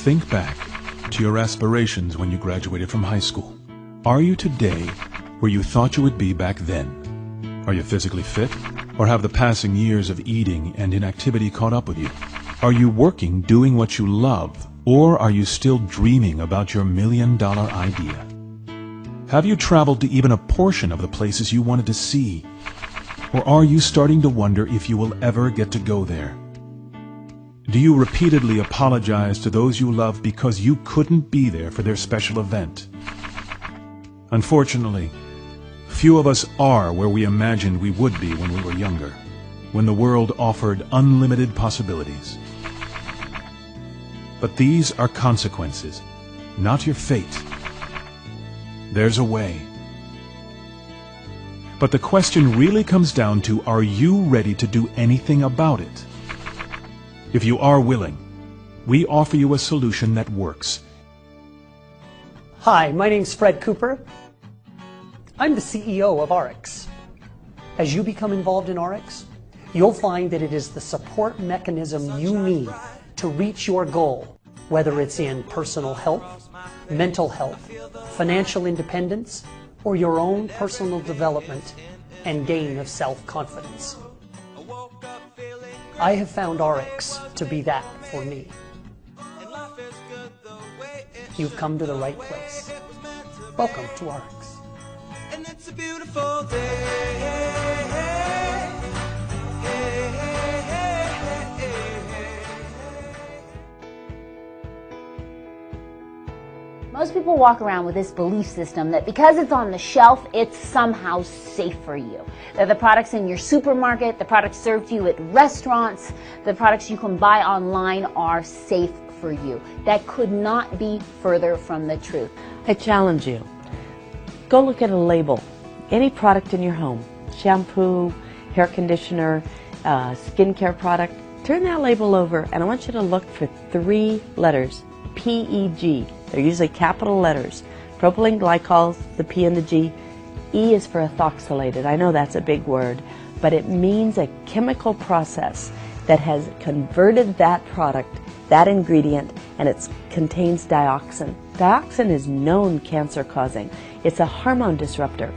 Think back to your aspirations when you graduated from high school. Are you today where you thought you would be back then? Are you physically fit, or have the passing years of eating and inactivity caught up with you? Are you working doing what you love, or are you still dreaming about your million-dollar idea? Have you traveled to even a portion of the places you wanted to see? Or are you starting to wonder if you will ever get to go there? Do you repeatedly apologize to those you love because you couldn't be there for their special event? Unfortunately, few of us are where we imagined we would be when we were younger, when the world offered unlimited possibilities. But these are consequences, not your fate. There's a way. But the question really comes down to, are you ready to do anything about it? If you are willing, we offer you a solution that works. Hi, my name's Fred Cooper. I'm the CEO of Ariix. As you become involved in Ariix, you'll find that it is the support mechanism you need to reach your goal, whether it's in personal health, mental health, financial independence, or your own personal development and gain of self-confidence. I have found Ariix to be that for me. You've come to the right place. Welcome to Ariix. And it's a beautiful day. Most people walk around with this belief system that because it's on the shelf, it's somehow safe for you. That the products in your supermarket, the products served to you at restaurants, the products you can buy online are safe for you. That could not be further from the truth. I challenge you. Go look at a label. Any product in your home, shampoo, hair conditioner, skincare product, turn that label over and I want you to look for 3 letters, PEG. They're usually capital letters. Propylene glycols, the P and the G. E is for ethoxylated. I know that's a big word, but it means a chemical process that has converted that product, that ingredient, and it contains dioxin. Dioxin is known cancer-causing. It's a hormone disruptor.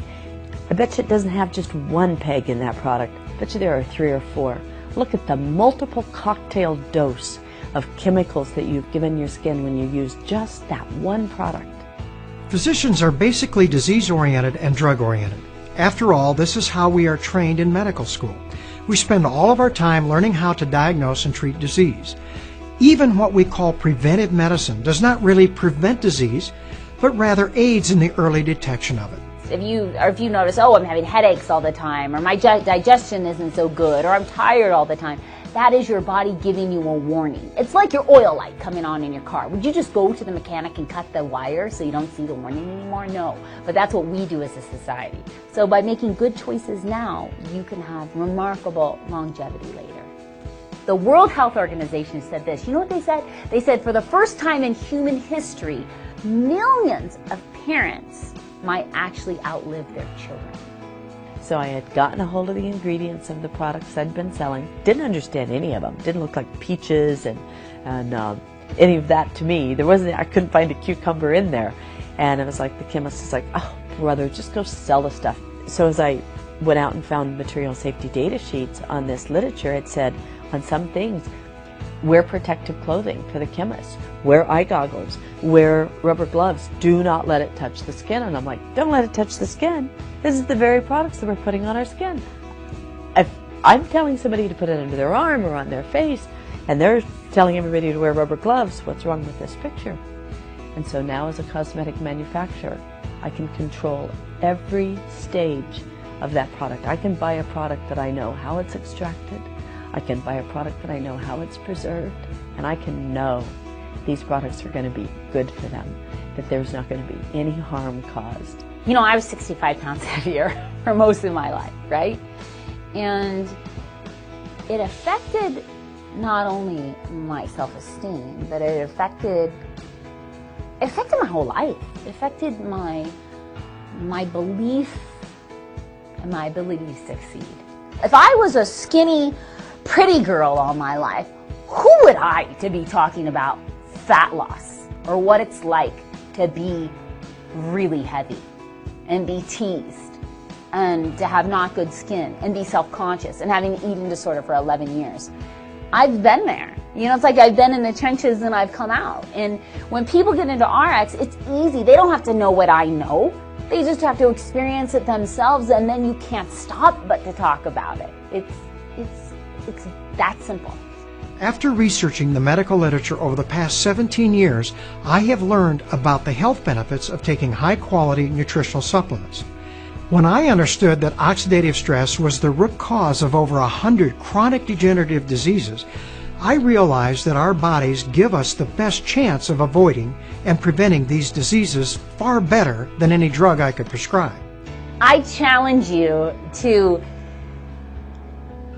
I bet you it doesn't have just 1 peg in that product. I bet you there are 3 or 4. Look at the multiple cocktail dose of chemicals that you've given your skin when you use just that 1 product. Physicians are basically disease-oriented and drug-oriented. After all, this is how we are trained in medical school. We spend all of our time learning how to diagnose and treat disease. Even what we call preventive medicine does not really prevent disease, but rather aids in the early detection of it. If you notice, oh, I'm having headaches all the time, or my digestion isn't so good, or I'm tired all the time, that is your body giving you a warning. It's like your oil light coming on in your car. Would you just go to the mechanic and cut the wire so you don't see the warning anymore? No. But that's what we do as a society. So by making good choices now, you can have remarkable longevity later. The World Health Organization said this. You know what they said? They said for the first time in human history, millions of parents might actually outlive their children. So I had gotten a hold of the ingredients of the products I'd been selling. Didn't understand any of them. Didn't look like peaches and any of that to me. I couldn't find a cucumber in there. And it was like the chemist was like, oh brother, just go sell the stuff. So as I went out and found material safety data sheets on this literature, it said on some things, wear protective clothing for the chemist, wear eye goggles, wear rubber gloves, do not let it touch the skin. And I'm like, don't let it touch the skin. This is the very products that we're putting on our skin. If I'm telling somebody to put it under their arm or on their face, and they're telling everybody to wear rubber gloves, what's wrong with this picture? And so now as a cosmetic manufacturer, I can control every stage of that product. I can buy a product that I know how it's extracted. I can buy a product that I know how it's preserved, and I can know these products are going to be good for them, that there's not going to be any harm caused. You know, I was 65 pounds heavier for most of my life, right? And it affected not only my self-esteem, but it affected my whole life. It affected my belief and my ability to succeed. If I was a skinny, pretty girl all my life, who would I to be talking about fat loss or what it's like to be really heavy and be teased and to have not good skin and be self-conscious and having an eating disorder for 11 years. I've been there. You know, it's like I've been in the trenches and I've come out. And when people get into RX, it's easy. They don't have to know what I know. They just have to experience it themselves, and then you can't stop but to talk about it. It's that simple. After researching the medical literature over the past 17 years, I have learned about the health benefits of taking high-quality nutritional supplements. When I understood that oxidative stress was the root cause of over 100 chronic degenerative diseases, I realized that our bodies give us the best chance of avoiding and preventing these diseases far better than any drug I could prescribe. I challenge you to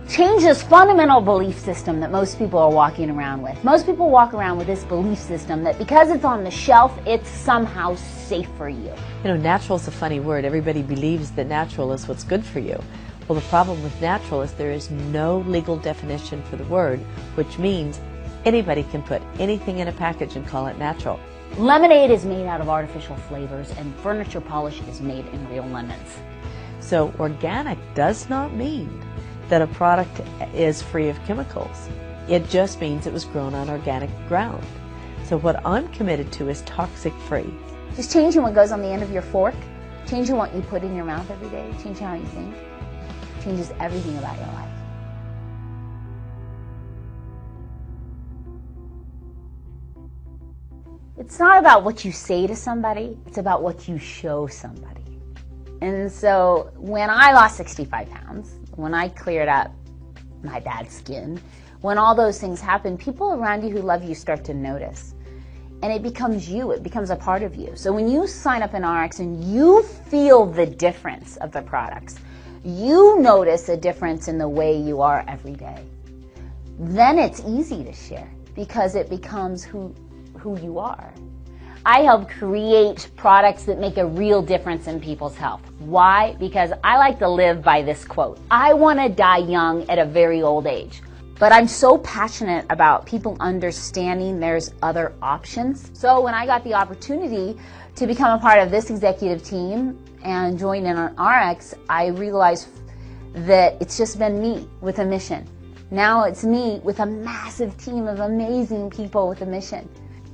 change this fundamental belief system that most people are walking around with. Most people walk around with this belief system that because it's on the shelf, it's somehow safe for you. You know, natural is a funny word. Everybody believes that natural is what's good for you. Well, the problem with natural is there is no legal definition for the word, which means anybody can put anything in a package and call it natural. Lemonade is made out of artificial flavors, and furniture polish is made in real lemons. So organic does not mean that a product is free of chemicals. It just means it was grown on organic ground. So what I'm committed to is toxic free. Just changing what goes on the end of your fork, changing what you put in your mouth every day, changing how you think, changes everything about your life. It's not about what you say to somebody, it's about what you show somebody. And so when I lost 65 pounds, when I cleared up my bad skin, when all those things happen, people around you who love you start to notice. And it becomes you, it becomes a part of you. So when you sign up in RX and you feel the difference of the products, you notice a difference in the way you are every day, then it's easy to share because it becomes who you are. I help create products that make a real difference in people's health. Why? Because I like to live by this quote. I want to die young at a very old age. But I'm so passionate about people understanding there's other options. So when I got the opportunity to become a part of this executive team and join in on RX, I realized that it's just been me with a mission. Now it's me with a massive team of amazing people with a mission.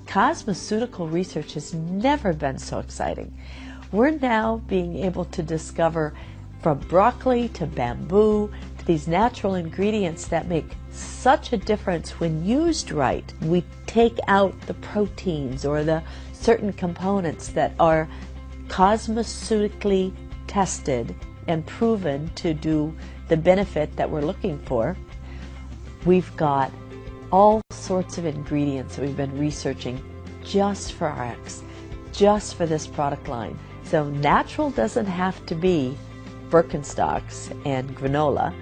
Cosmeceutical research has never been so exciting. We're now being able to discover from broccoli to bamboo to these natural ingredients that make such a difference when used right. We take out the proteins or the certain components that are cosmeceutically tested and proven to do the benefit that we're looking for. We've got all sorts of ingredients that we've been researching just for RX, just for this product line. So natural doesn't have to be Birkenstocks and granola.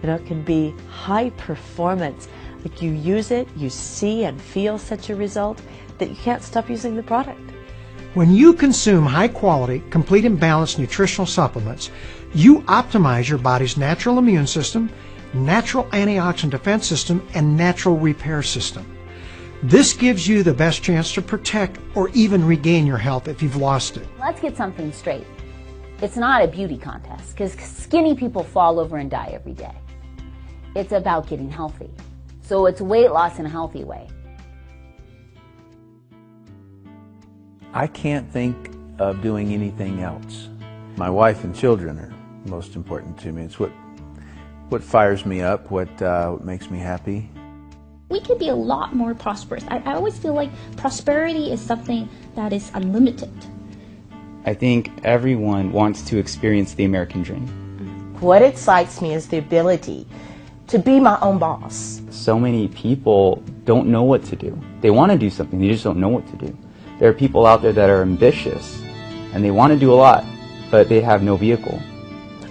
You know, it can be high performance. Like you use it, you see and feel such a result that you can't stop using the product. When you consume high-quality, complete and balanced nutritional supplements, you optimize your body's natural immune system, natural antioxidant defense system, and natural repair system. This gives you the best chance to protect or even regain your health if you've lost it. Let's get something straight. It's not a beauty contest because skinny people fall over and die every day. It's about getting healthy. So it's weight loss in a healthy way. I can't think of doing anything else. My wife and children are most important to me. It's what fires me up, what makes me happy. We could be a lot more prosperous. I always feel like prosperity is something that is unlimited. I think everyone wants to experience the American dream. What excites me is the ability to be my own boss. So many people don't know what to do. They want to do something, they just don't know what to do. There are people out there that are ambitious and they want to do a lot, but they have no vehicle.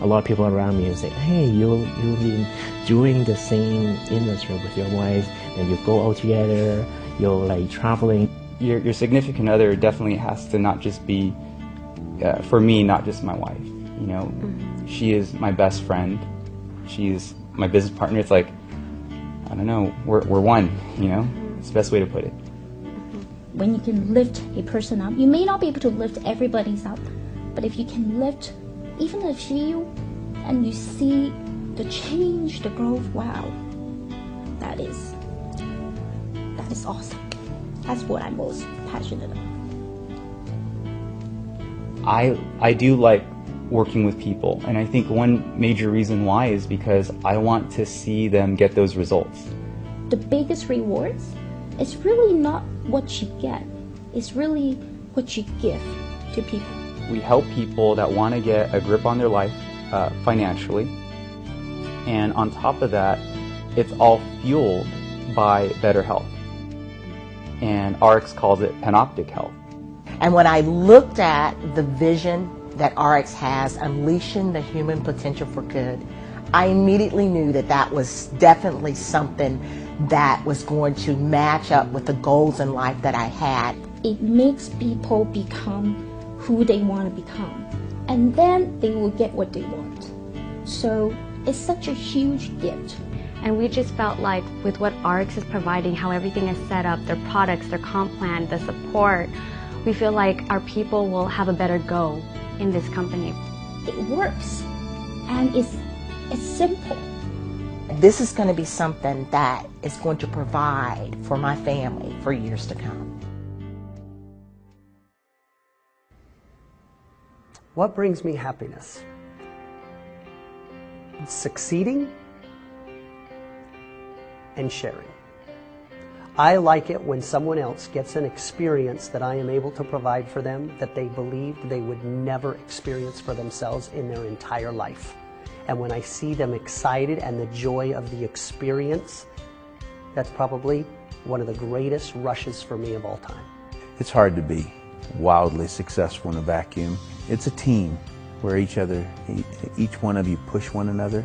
A lot of people around me will say, hey, you've been doing the same industry with your wife, and you go out together, you're like traveling. Your significant other definitely has to not just be, for me, not just my wife. You know, she is my best friend. She is my business partner. It's like, I don't know, we're one, you know? It's the best way to put it. When you can lift a person up, you may not be able to lift everybody's up, but if you can lift even a few and you see the change, the growth, wow, that is awesome. That's what I'm most passionate about. I do like working with people, and I think one major reason why is because I want to see them get those results. The biggest rewards is really not what you get, it's really what you give to people. We help people that want to get a grip on their life financially, and on top of that, it's all fueled by better health. And Ariix calls it panoptic health. And when I looked at the vision that Ariix has, unleashing the human potential for good, I immediately knew that that was definitely something that was going to match up with the goals in life that I had. It makes people become who they want to become, and then they will get what they want. So it's such a huge gift. And we just felt like with what Ariix is providing, how everything is set up, their products, their comp plan, the support, we feel like our people will have a better go in this company. It works, and it's simple. This is going to be something that is going to provide for my family for years to come. What brings me happiness? Succeeding and sharing. I like it when someone else gets an experience that I am able to provide for them that they believed they would never experience for themselves in their entire life. And when I see them excited and the joy of the experience, that's probably one of the greatest rushes for me of all time. It's hard to be wildly successful in a vacuum. It's a team where each one of you push one another,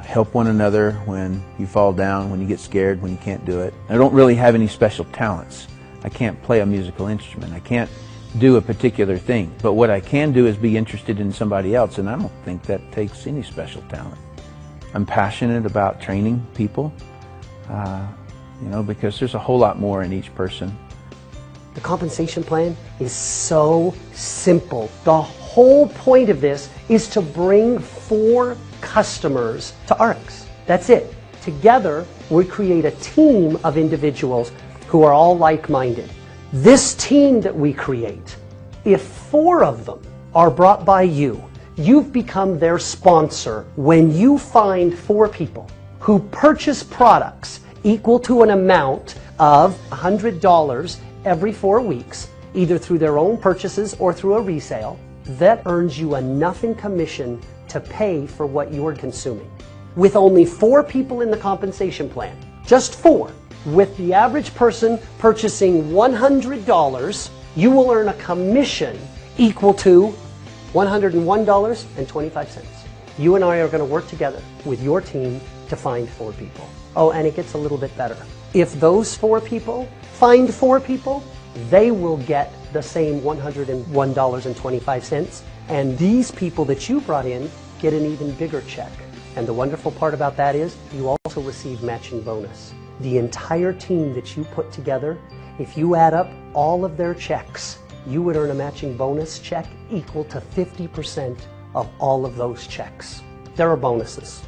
help one another when you fall down, when you get scared, when you can't do it. I don't really have any special talents. I can't play a musical instrument. I can't do a particular thing. But what I can do is be interested in somebody else, and I don't think that takes any special talent. I'm passionate about training people, because there's a whole lot more in each person. The compensation plan is so simple. The whole point of this is to bring 4 customers to Ariix. That's it. Together, we create a team of individuals who are all like-minded. This team that we create, if 4 of them are brought by you, you've become their sponsor. When you find 4 people who purchase products equal to an amount of $100 every 4 weeks, either through their own purchases or through a resale, that earns you enough in commission to pay for what you're consuming. With only 4 people in the compensation plan, just 4, with the average person purchasing $100, you will earn a commission equal to $101.25. You and I are going to work together with your team to find 4 people. Oh, and it gets a little bit better. If those 4 people find 4 people, they will get the same $101.25, and these people that you brought in get an even bigger check. And the wonderful part about that is you also receive matching bonus. The entire team that you put together, if you add up all of their checks, you would earn a matching bonus check equal to 50% of all of those checks. There are bonuses.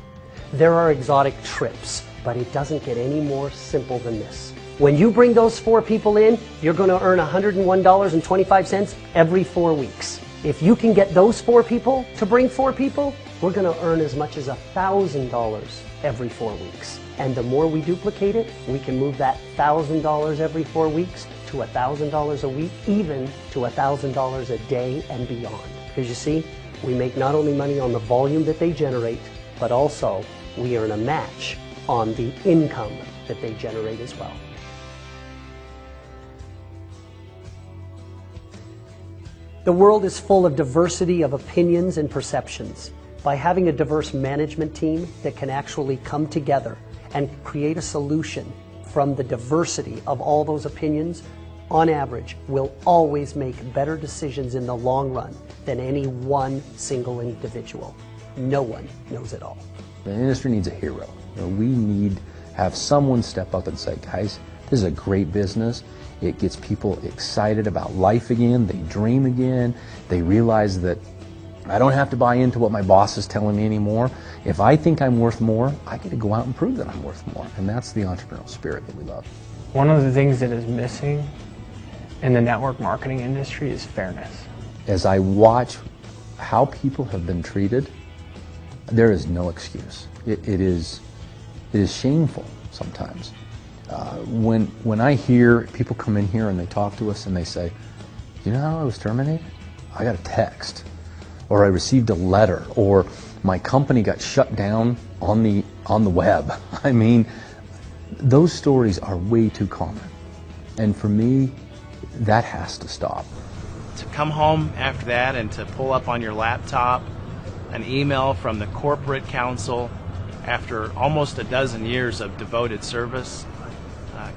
There are exotic trips, but it doesn't get any more simple than this. When you bring those 4 people in, you're going to earn $101.25 every 4 weeks. If you can get those 4 people to bring 4 people, we're going to earn as much as $1,000 every 4 weeks. And the more we duplicate it, we can move that $1,000 every 4 weeks to $1,000 a week, even to $1,000 a day and beyond. Because you see, we make not only money on the volume that they generate, but also we earn a match on the income that they generate as well. The world is full of diversity of opinions and perceptions. By having a diverse management team that can actually come together and create a solution from the diversity of all those opinions, on average, we'll always make better decisions in the long run than any one single individual. No one knows it all. The industry needs a hero. We need to have someone step up and say, guys, This is a great business. It gets people excited about life again. They dream again. They realize that I don't have to buy into what my boss is telling me anymore. If I think I'm worth more, I get to go out and prove that I'm worth more. And that's the entrepreneurial spirit that we love. One of the things that is missing in the network marketing industry is fairness. As I watch how people have been treated, there is no excuse. It is shameful sometimes. When I hear people come in here and they talk to us and they say, you know how I was terminated? I got a text, or I received a letter, or my company got shut down on the web. I mean, those stories are way too common. And for me, that has to stop. To come home after that and to pull up on your laptop an email from the corporate counsel after almost a dozen years of devoted service,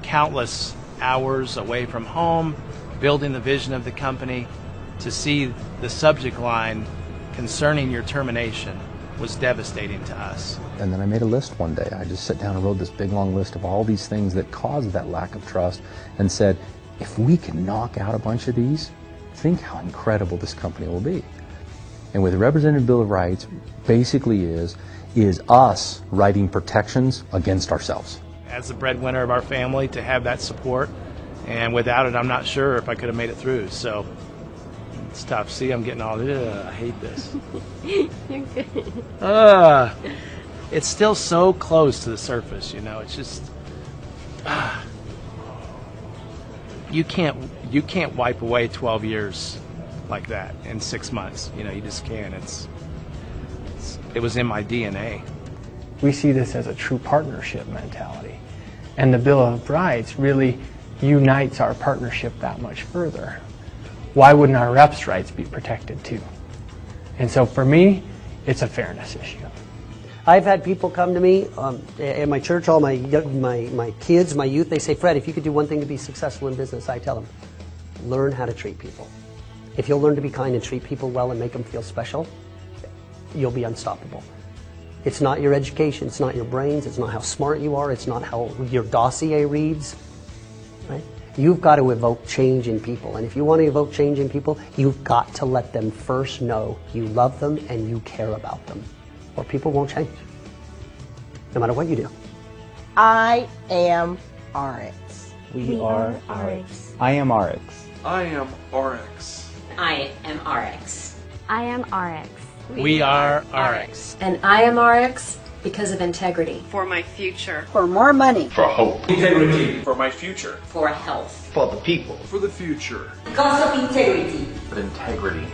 countless hours away from home, building the vision of the company, to see the subject line concerning your termination was devastating to us. And then I made a list one day. I just sat down and wrote this big long list of all these things that caused that lack of trust and said, if we can knock out a bunch of these, think how incredible this company will be. And with the Representative Bill of Rights basically is us writing protections against ourselves. As the breadwinner of our family, to have that support, and without it I'm not sure if I could have made it through. So it's tough. See, I'm getting all, I hate this. You're good. It's still so close to the surface, you know. It's just you can't wipe away 12 years like that in 6 months. You know, you just can't. It was in my DNA. We see this as a true partnership mentality. And the Bill of Rights really unites our partnership that much further. Why wouldn't our reps' rights be protected too? And so for me, it's a fairness issue. I've had people come to me at my church, all my kids, my youth, they say, Fred, if you could do one thing to be successful in business, I tell them, learn how to treat people. If you'll learn to be kind and treat people well and make them feel special, you'll be unstoppable. It's not your education, it's not your brains, it's not how smart you are, it's not how your dossier reads, right? You've got to evoke change in people, and if you want to evoke change in people, you've got to let them first know you love them and you care about them, or people won't change, no matter what you do. I am Ariix. We are Ariix. I am Ariix. I am Ariix. I am Ariix. I am Ariix. We are Ariix. And I am Ariix because of integrity. For my future. For more money. For hope. Integrity. For my future. For health. For the people. For the future. Because of integrity. But integrity.